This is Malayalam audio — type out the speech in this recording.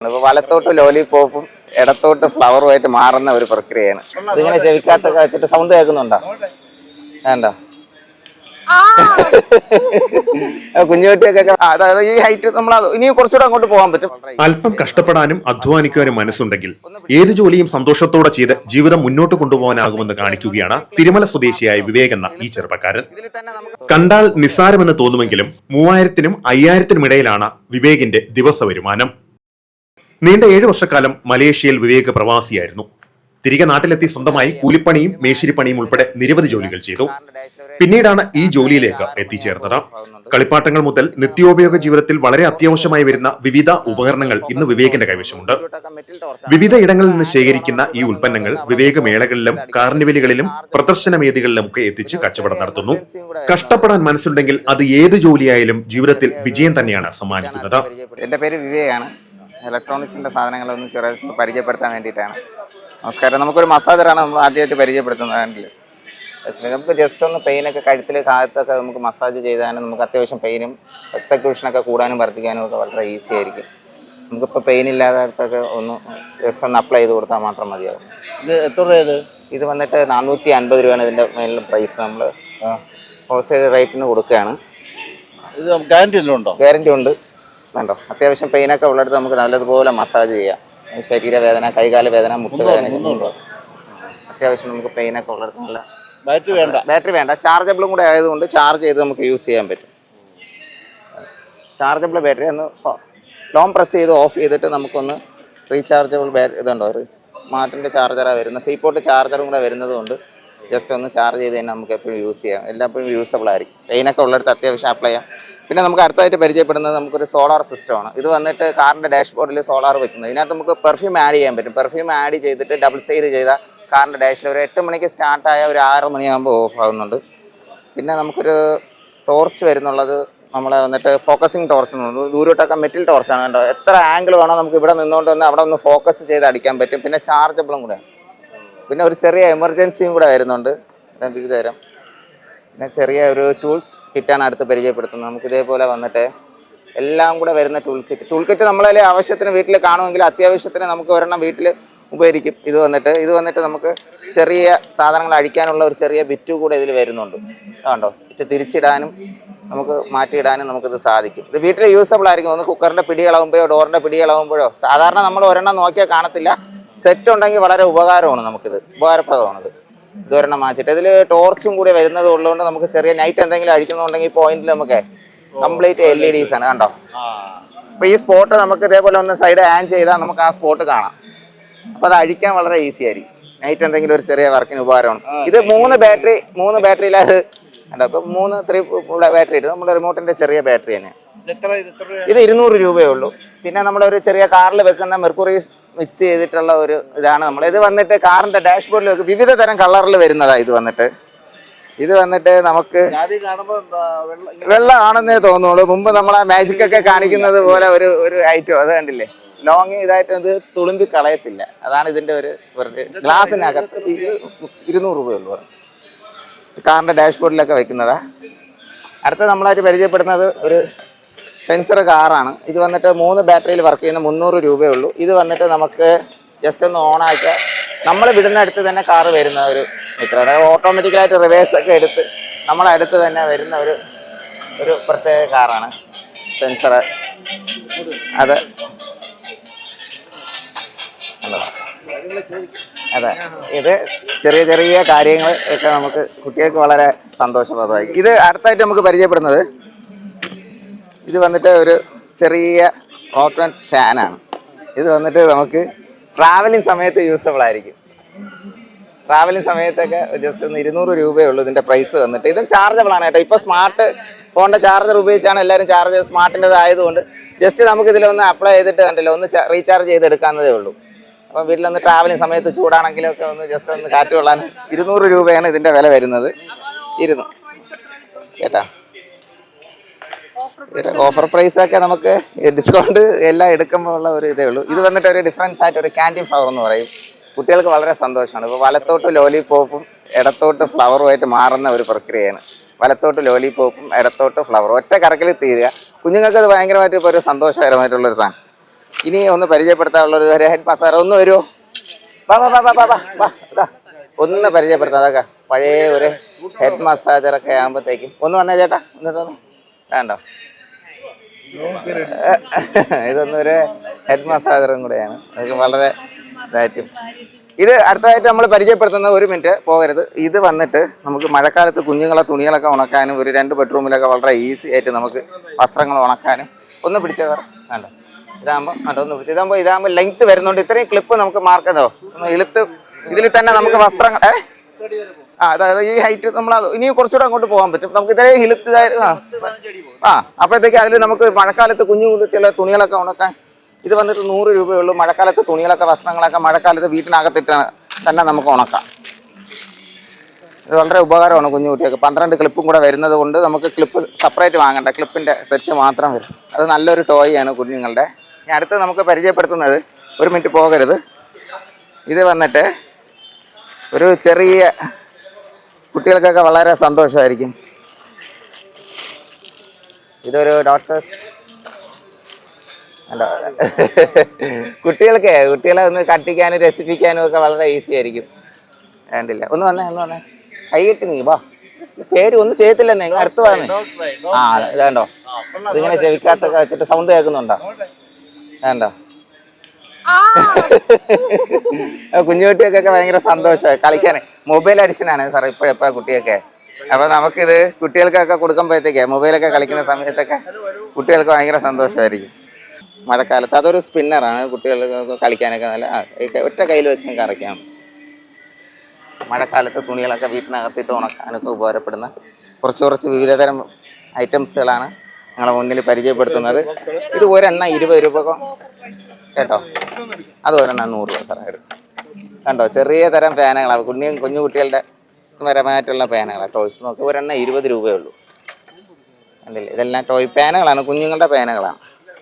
വലത്തോട്ട് ലോലിപോപ്പും ഇടത്തോട്ട് ഫ്ലവറുമായിട്ട് മാറുന്ന ഒരു പ്രക്രിയയാണ്. ഇതിങ്ങനെ ചെവിക്കകത്തൊക്കെ വെച്ചിട്ട് സൗണ്ട് കേൾക്കുന്നുണ്ടോ? വേണ്ടോ? കുഞ്ഞുകുട്ടിയൊക്കെ അതായത് ഈ ഹൈറ്റ് നമ്മൾ ഇനി കുറച്ചുകൂടെ അങ്ങോട്ട് പോകാൻ പറ്റും. അല്പം കഷ്ടപ്പെടാനും അധ്വാനിക്കുവാനും മനസ്സുണ്ടെങ്കിൽ ഏത് ജോലിയും സന്തോഷത്തോടെ ചെയ്ത് ജീവിതം മുന്നോട്ട് കൊണ്ടുപോകാനാകുമെന്ന് കാണിക്കുകയാണ് തിരുമല സ്വദേശിയായ വിവേക് എന്ന ഈ ചെറുപ്പക്കാരൻ. കണ്ടാൽ നിസ്സാരമെന്ന് തോന്നുമെങ്കിലും 3000-നും 5000-നും ഇടയിലാണ് വിവേകിന്റെ ദിവസ വരുമാനം. നീണ്ട 7 വർഷക്കാലം മലേഷ്യയിൽ വിവേക് പ്രവാസിയായിരുന്നു. തിരികെ നാട്ടിലെത്തി സ്വന്തമായി കൂലിപ്പണിയും മേശിരിപ്പണിയും ഉൾപ്പെടെ നിരവധി ജോലികൾ ചെയ്തു. പിന്നീടാണ് ഈ ജോലിയിലേക്ക് എത്തിച്ചേർന്നത്. കളിപ്പാട്ടങ്ങൾ മുതൽ നിത്യോപയോഗ ജീവിതത്തിൽ വളരെ അത്യാവശ്യമായി വരുന്ന വിവിധ ഉപകരണങ്ങൾ ഇന്ന് വിവേകിന്റെ കൈവശമുണ്ട്. വിവിധ ഇടങ്ങളിൽ നിന്ന് ശേഖരിക്കുന്ന ഈ ഉൽപ്പന്നങ്ങൾ വിവേക് മേളകളിലും കാർണിവലുകളിലും പ്രദർശന വേദികളിലും ഒക്കെ എത്തിച്ച് കച്ചവടം നടത്തുന്നു. കഷ്ടപ്പെടാൻ മനസ്സുണ്ടെങ്കിൽ അത് ഏത് ജോലിയായാലും ജീവിതത്തിൽ വിജയം തന്നെയാണ് സമ്മാനിക്കുന്നത്. എന്റെ പേര് വിവേകാണ്. ഇലക്ട്രോണിക്സിന്റെ സാധനങ്ങളൊന്നും ചെറിയ പരിചയപ്പെടുത്താൻ വേണ്ടിയിട്ടാണ്. നമസ്കാരം. നമുക്കൊരു മസാജറാണ് നമ്മൾ ആദ്യമായിട്ട് പരിചയപ്പെടുത്തുന്നതെങ്കിൽ നമുക്ക് ജസ്റ്റ് ഒന്ന് പെയിനൊക്കെ കഴുത്തിൽ കാലത്തൊക്കെ നമുക്ക് മസാജ് ചെയ്താലും നമുക്ക് അത്യാവശ്യം പെയിനും എക്സക്യൂഷനൊക്കെ കൂടാനും വർദ്ധിക്കാനും ഒക്കെ വളരെ ഈസി ആയിരിക്കും. നമുക്കിപ്പോൾ പെയിൻ ഇല്ലാത്തതൊക്കെ ഒന്ന് ജസ്റ്റ് ഒന്ന് അപ്ലൈ ചെയ്ത് കൊടുത്താൽ മാത്രം മതിയാവും. ഇത് എത്ര രൂപ? ഇത് വന്നിട്ട് 450 രൂപയാണ് ഇതിൻ്റെ മേലിൽ പ്രൈസ്. നമ്മൾ ഹോൾസെയിൽ റേറ്റിന് കൊടുക്കുകയാണ്. ഇത് ഗ്യാരണ്ടി ഉണ്ടോ? ഗ്യാരണ്ടി ഉണ്ട്. വേണ്ടോ? അത്യാവശ്യം പെയിനൊക്കെ ഉള്ളിടത്ത് നമുക്ക് നല്ലതുപോലെ മസാജ് ചെയ്യാം. ശരീരവേദന, കൈകാല വേദന, മുട്ടുവേദന, അത്യാവശ്യം നമുക്ക് പെയിനൊക്കെ ഉള്ളിടത്ത് നല്ല. ബാറ്ററി വേണ്ട, ചാർജബിളും കൂടെ ആയതുകൊണ്ട് ചാർജ് ചെയ്ത് നമുക്ക് യൂസ് ചെയ്യാൻ പറ്റും. ചാർജബിൾ ബാറ്ററി ഒന്ന് ലോങ് പ്രസ് ചെയ്ത് ഓഫ് ചെയ്തിട്ട് നമുക്കൊന്ന് റീചാർജബിൾ ബാറ്ററി ഇതുണ്ടോ, സ്മാർട്ടിൻ്റെ ചാർജറാണ് വരുന്നത്. സീപ്പോർട്ട് ചാർജറും കൂടെ വരുന്നത് കൊണ്ട് ജസ്റ്റ് ഒന്ന് ചാർജ് ചെയ്ത് തന്നെ നമുക്ക് എപ്പോഴും യൂസ് ചെയ്യാം. എല്ലാപ്പോഴും യൂസബിൾ ആയിരിക്കും. പെയിനൊക്കെ ഉള്ളിടത്ത് അത്യാവശ്യം അപ്ലൈ ചെയ്യാം. പിന്നെ നമുക്ക് അടുത്തായിട്ട് പരിചയപ്പെടുന്നത് നമുക്കൊരു സോളാർ സിസ്റ്റമാണ്. ഇത് വന്നിട്ട് കാറിൻ്റെ ഡാഷ്ബോർഡിൽ സോളാർ വെക്കുന്നത്. ഇതിനകത്ത് നമുക്ക് പെർഫ്യൂം ആഡ് ചെയ്യാൻ പറ്റും. പെർഫ്യൂം ആഡ് ചെയ്തിട്ട് ഡബിൾ സൈഡ് ചെയ്താൽ കാറിൻ്റെ ഡാഷിൽ ഒരു 8 മണിക്ക് സ്റ്റാർട്ടായ ഒരു 6 മണിയാകുമ്പോൾ ഓഫ് ആകുന്നുണ്ട്. പിന്നെ നമുക്കൊരു ടോർച്ച് വരുന്നുള്ളത് നമ്മൾ വന്നിട്ട് ഫോക്കസിങ് ടോർച്ച് എന്നുള്ളത്. ദൂരോട്ടൊക്കെ മെറ്റൽ ടോർച്ചാണ്. കേട്ടോ, എത്ര ആംഗിൾ വേണോ നമുക്ക് ഇവിടെ നിന്നുകൊണ്ട് വന്ന് അവിടെ ഒന്ന് ഫോക്കസ് ചെയ്ത് അടിക്കാൻ പറ്റും. പിന്നെ ചാർജബിളും കൂടെ. പിന്നെ ഒരു ചെറിയ എമർജൻസിയും കൂടെ വരുന്നുണ്ട്. ഇത് തരാം. പിന്നെ ചെറിയ ഒരു ടൂൾസ് കിറ്റാണ് അടുത്ത് പരിചയപ്പെടുത്തുന്നത്. നമുക്ക് ഇതേപോലെ വന്നിട്ട് എല്ലാം കൂടെ വരുന്ന ടൂൾ കിറ്റ് നമ്മളതിൽ ആവശ്യത്തിന് വീട്ടിൽ കാണുമെങ്കിൽ അത്യാവശ്യത്തിന് നമുക്ക് ഒരെണ്ണം വീട്ടിൽ ഉപകരിക്കും. ഇത് വന്നിട്ട് നമുക്ക് ചെറിയ സാധനങ്ങൾ അഴിക്കാനുള്ള ഒരു ചെറിയ ബിറ്റ് കൂടെ ഇതിൽ വരുന്നുണ്ട്. കണ്ടോ, തിരിച്ചിടാനും നമുക്ക് മാറ്റിയിടാനും നമുക്കിത് സാധിക്കും. ഇത് വീട്ടിൽ യൂസബിൾ ആയിരിക്കും. ഒന്ന് കുക്കറിൻ്റെ പിടികളാകുമ്പോഴോ ഡോറിൻ്റെ പിടികളാകുമ്പോഴോ സാധാരണ നമ്മൾ ഒരെണ്ണം നോക്കിയാൽ കാണത്തില്ല. സെറ്റ് ഉണ്ടെങ്കിൽ വളരെ ഉപകാരമാണ്. ഉപകാരപ്രദമാണത്. ഇതൊരെണ്ണം മാറ്റിയിട്ട് ഇതിൽ ടോർച്ചും കൂടി വരുന്നത് ഉള്ളതുകൊണ്ട് നമുക്ക് ചെറിയ നൈറ്റ് എന്തെങ്കിലും അഴിക്കുന്നുണ്ടെങ്കിൽ പോയിന്റിൽ നമുക്ക് കംപ്ലീറ്റ് LEDs ആണ്. കണ്ടോ, അപ്പോൾ ഈ സ്പോട്ട് നമുക്ക് ഇതേപോലെ ഒന്ന് സൈഡ് ഹാൻ ചെയ്താൽ നമുക്ക് ആ സ്പോട്ട് കാണാം. അപ്പോൾ അത് അഴിക്കാൻ വളരെ ഈസി ആയിരിക്കും. നൈറ്റ് എന്തെങ്കിലും ഒരു ചെറിയ വർക്കിന് ഉപകാരമാണ്. ഇത് 3 ബാറ്ററിയിലത് കണ്ടോ. അപ്പോൾ 3 ബാറ്ററി ഇട്ട് നമ്മുടെ റിമോട്ടിൻ്റെ ചെറിയ ബാറ്ററി തന്നെ. ഇത് 200 രൂപയേ ഉള്ളൂ. പിന്നെ നമ്മളൊരു ചെറിയ കാറിൽ വെക്കുന്ന മെർക്കുറീസ് മിക്സ് ചെയ്തിട്ടുള്ള ഒരു ഇതാണ് നമ്മൾ. ഇത് വന്നിട്ട് കാറിൻ്റെ ഡാഷ്ബോർഡിൽ വിവിധ തരം കളറിൽ വരുന്നതാണ്. ഇത് വന്നിട്ട് നമുക്ക് വെള്ളം ആണെന്നേ തോന്നുള്ളൂ. മുമ്പ് നമ്മളെ മാജിക് ഒക്കെ കാണിക്കുന്നത് പോലെ ഒരു ഐറ്റം അത് കണ്ടില്ലേ, ലോങ് ഇതായിട്ട് ഇത് തുളുമ്പി കളയത്തില്ല. അതാണ് ഇതിൻ്റെ ഒരു ഗ്ലാസിനകത്ത്. 200 രൂപയുള്ളൂ. കാറിൻ്റെ ഡാഷ്ബോർഡിലൊക്കെ വെക്കുന്നതാ. അടുത്ത നമ്മളായിട്ട് പരിചയപ്പെടുന്നത് ഒരു സെൻസർ കാറാണ്. ഇത് വന്നിട്ട് 3 ബാറ്ററിയിൽ വർക്ക് ചെയ്യുന്ന 300 രൂപയേ ഉള്ളൂ. ഇത് വന്നിട്ട് നമുക്ക് ജസ്റ്റ് ഒന്ന് ഓണാക്കിയാൽ നമ്മൾ വിടുന്ന അടുത്ത് തന്നെ കാറ് വരുന്ന ഒരു മീറ്റർ. അതായത് ഓട്ടോമാറ്റിക്കലായിട്ട് റിവേഴ്സൊക്കെ എടുത്ത് നമ്മളടുത്ത് തന്നെ വരുന്ന ഒരു പ്രത്യേക കാറാണ് സെൻസർ. അതെ, ഇത് ചെറിയ ചെറിയ കാര്യങ്ങൾ ഒക്കെ നമുക്ക് കുട്ടികൾക്ക് വളരെ സന്തോഷപ്രദമായി. ഇത് അടുത്തായിട്ട് നമുക്ക് പരിചയപ്പെടുന്നത് ഇത് വന്നിട്ട് ഒരു ചെറിയ റോട്ടൺ ഫാനാണ്. ഇത് വന്നിട്ട് നമുക്ക് ട്രാവലിംഗ് സമയത്ത് യൂസബിൾ ആയിരിക്കും. ട്രാവലിംഗ് സമയത്തൊക്കെ ജസ്റ്റ് ഒന്ന് 200 രൂപയേ ഉള്ളൂ ഇതിൻ്റെ പ്രൈസ് വന്നിട്ട്. ഇതും ചാർജബിൾ ആണ് കേട്ടോ. ഇപ്പോൾ സ്മാർട്ട് ഫോണിൻ്റെ ചാർജർ ഉപയോഗിച്ചാണ് എല്ലാവരും ചാർജ്. സ്മാർട്ടിൻ്റെതായതുകൊണ്ട് ജസ്റ്റ് നമുക്ക് ഇതിലൊന്ന് അപ്ലൈ ചെയ്തിട്ട് കണ്ടല്ലോ ഒന്ന് റീചാർജ് ചെയ്തെടുക്കാവുന്നതേ ഉള്ളൂ. അപ്പം വീട്ടിലൊന്ന് ട്രാവലിംഗ് സമയത്ത് ചൂടാണെങ്കിലൊക്കെ ഒന്ന് ജസ്റ്റ് ഒന്ന് കാറ്റ് കൊള്ളാൻ 200 രൂപയാണ് ഇതിൻ്റെ വില വരുന്നത്. 200 കേട്ടാ. ഓഫർ പ്രൈസൊക്കെ നമുക്ക് ഡിസ്കൗണ്ട് എല്ലാം എടുക്കുമ്പോൾ ഉള്ള ഒരു ഇതേ ഉള്ളൂ. ഇത് വന്നിട്ട് ഒരു ഡിഫറൻസ് ആയിട്ട് ഒരു ക്യാൻഡി ഫ്ലവർ എന്ന് പറയും. കുട്ടികൾക്ക് വളരെ സന്തോഷമാണ്. ഇപ്പോൾ വലത്തോട്ട് ലോലിപോപ്പും ഇടത്തോട്ട് ഫ്ലവറുമായിട്ട് മാറുന്ന ഒരു പ്രക്രിയയാണ്. വലത്തോട്ട് ലോലിപോപ്പും ഇടത്തോട്ട് ഫ്ലവറും ഒറ്റ കറക്കിൽ തീരുക. കുഞ്ഞുങ്ങൾക്ക് അത് ഭയങ്കരമായിട്ട് ഇപ്പോൾ ഒരു സന്തോഷകരമായിട്ടുള്ളൊരു സാധനം. ഇനി ഒന്ന് പരിചയപ്പെടുത്താനുള്ളത് ഒരു ഹെഡ് മസാജർ ഒന്ന് വരുമോ? വാ വാ വാ വാ വാ വാ വാ ഇതാ ഒന്ന് പരിചയപ്പെടുത്താം. അതൊക്കെ പഴയ ഒരു ഹെഡ് മസാജറൊക്കെ ആകുമ്പോഴത്തേക്കും ഒന്ന് വന്നേ ചേട്ടാ, എന്നിട്ടൊന്ന് വേണ്ടോ. ഇതൊന്നും ഒരു ഹെഡ് മസാജറും കൂടെയാണ്. അതൊക്കെ വളരെ ഇതായിട്ടും ഇത് അടുത്തതായിട്ട് നമ്മൾ പരിചയപ്പെടുത്തുന്ന, ഒരു മിനിറ്റ് പോകരുത്. ഇത് വന്നിട്ട് നമുക്ക് മഴക്കാലത്ത് കുഞ്ഞുങ്ങളെ തുണികളൊക്കെ ഉണക്കാനും ഒരു 2 ബെഡ്റൂമിലൊക്കെ വളരെ ഈസി ആയിട്ട് നമുക്ക് വസ്ത്രങ്ങൾ ഉണക്കാനും ഒന്ന് പിടിച്ചത് വേണ്ട. ഇതാകുമ്പോൾ ഒന്ന് പിടിച്ച് ഇതാകുമ്പോൾ ലെങ്ത് വരുന്നുണ്ട്. ഇത്രയും ക്ലിപ്പ് നമുക്ക് മാർക്കതോ ഒന്ന് ഇളുത്ത് ഇതിൽ തന്നെ നമുക്ക് വസ്ത്രങ്ങൾ അതായത് ഈ ഹൈറ്റ് നമ്മൾ ഇനിയും കുറച്ചുകൂടെ അങ്ങോട്ട് പോകാൻ പറ്റും. നമുക്ക് ഇത്രയും ഇളുത്ത് അപ്പോഴത്തേക്ക് അതിൽ നമുക്ക് മഴക്കാലത്ത് കുഞ്ഞു കുട്ടികളെ തുണികളൊക്കെ ഉണക്കാൻ ഇത് വന്നിട്ട് 100 രൂപയുള്ളൂ. മഴക്കാലത്ത് തുണികളൊക്കെ വസ്ത്രങ്ങളൊക്കെ മഴക്കാലത്ത് വീട്ടിനകത്തിട്ട് തന്നെ നമുക്ക് ഉണക്കാം. ഇത് വളരെ ഉപകാരമാണ് കുഞ്ഞു കുട്ടികൾക്ക്. 12 ക്ലിപ്പും കൂടെ വരുന്നത് കൊണ്ട് നമുക്ക് ക്ലിപ്പ് സെപ്പറേറ്റ് വാങ്ങണ്ട, ക്ലിപ്പിൻ്റെ സെറ്റ് മാത്രം വരും. അത് നല്ലൊരു ടോയാണ് കുഞ്ഞുങ്ങളുടെ. ഇനി അടുത്ത് നമുക്ക് പരിചയപ്പെടുത്തുന്നത്, ഒരു മിനിറ്റ് പോകരുത്, ഇത് വന്നിട്ട് ഒരു ചെറിയ കുട്ടികൾക്കൊക്കെ വളരെ സന്തോഷമായിരിക്കും. ഇതൊരു ഡോക്ടേഴ്സ് അല്ല കുട്ടികളെ ഒന്ന് കട്ടിക്കാനും രസിപ്പിക്കാനും ഒക്കെ വളരെ ഈസി ആയിരിക്കും. വേണ്ടില്ല, ഒന്ന് വന്നേ കൈ കെട്ടി നീ വാ. പേര് ഒന്നും ചെയ്യത്തില്ലെന്നേ, ഇങ്ങ് അടുത്ത് വന്നേ. ഇതാണ്ടോ ഇതിങ്ങനെ ചെവിക്കാത്തൊക്കെ വെച്ചിട്ട് സൗണ്ട് കേൾക്കുന്നുണ്ടോ? വേണ്ടോ കുഞ്ഞുകുട്ടികൾക്കൊക്കെ ഭയങ്കര സന്തോഷമായി കളിക്കാനേ. മൊബൈൽ അഡിക്ഷനാണ് സാർ ഇപ്പോഴെപ്പോഴാ കുട്ടിയൊക്കെ. അപ്പോൾ നമുക്കിത് കുട്ടികൾക്കൊക്കെ കൊടുക്കുമ്പോഴത്തേക്ക് മൊബൈലൊക്കെ കളിക്കുന്ന സമയത്തൊക്കെ കുട്ടികൾക്ക് ഭയങ്കര സന്തോഷമായിരിക്കും. മഴക്കാലത്ത് അതൊരു സ്പിന്നറാണ്, കുട്ടികൾക്ക് കളിക്കാനൊക്കെ നല്ല ഒറ്റ കയ്യിൽ വെച്ചും കറക്കാം. മഴക്കാലത്ത് തുണികളൊക്കെ വീട്ടിനകത്തിട്ട് ഉണക്കാനൊക്കെ ഉപകാരപ്പെടുന്ന കുറച്ച് വിവിധതരം ഐറ്റംസുകളാണ് ഞങ്ങളെ മുന്നിൽ പരിചയപ്പെടുത്തുന്നത്. ഇത് ഒരെണ്ണം 20 രൂപ കേട്ടോ, അത് ഒരെണ്ണം 100 രൂപ സാറേ എടുക്കും. കണ്ടോ ചെറിയ തരം പേനകളാണ്, കുഞ്ഞു കുട്ടികളുടെ പരമായിട്ടുള്ള പേനകളാണ്. ടോയ്സ് നോക്കി ഒരെണ്ണം 20 രൂപയേ ഉള്ളൂ. കണ്ടില്ലേ, ഇതെല്ലാം ടോയ് പേനകളാണ്, കുഞ്ഞുങ്ങളുടെ പേനകളാണ്.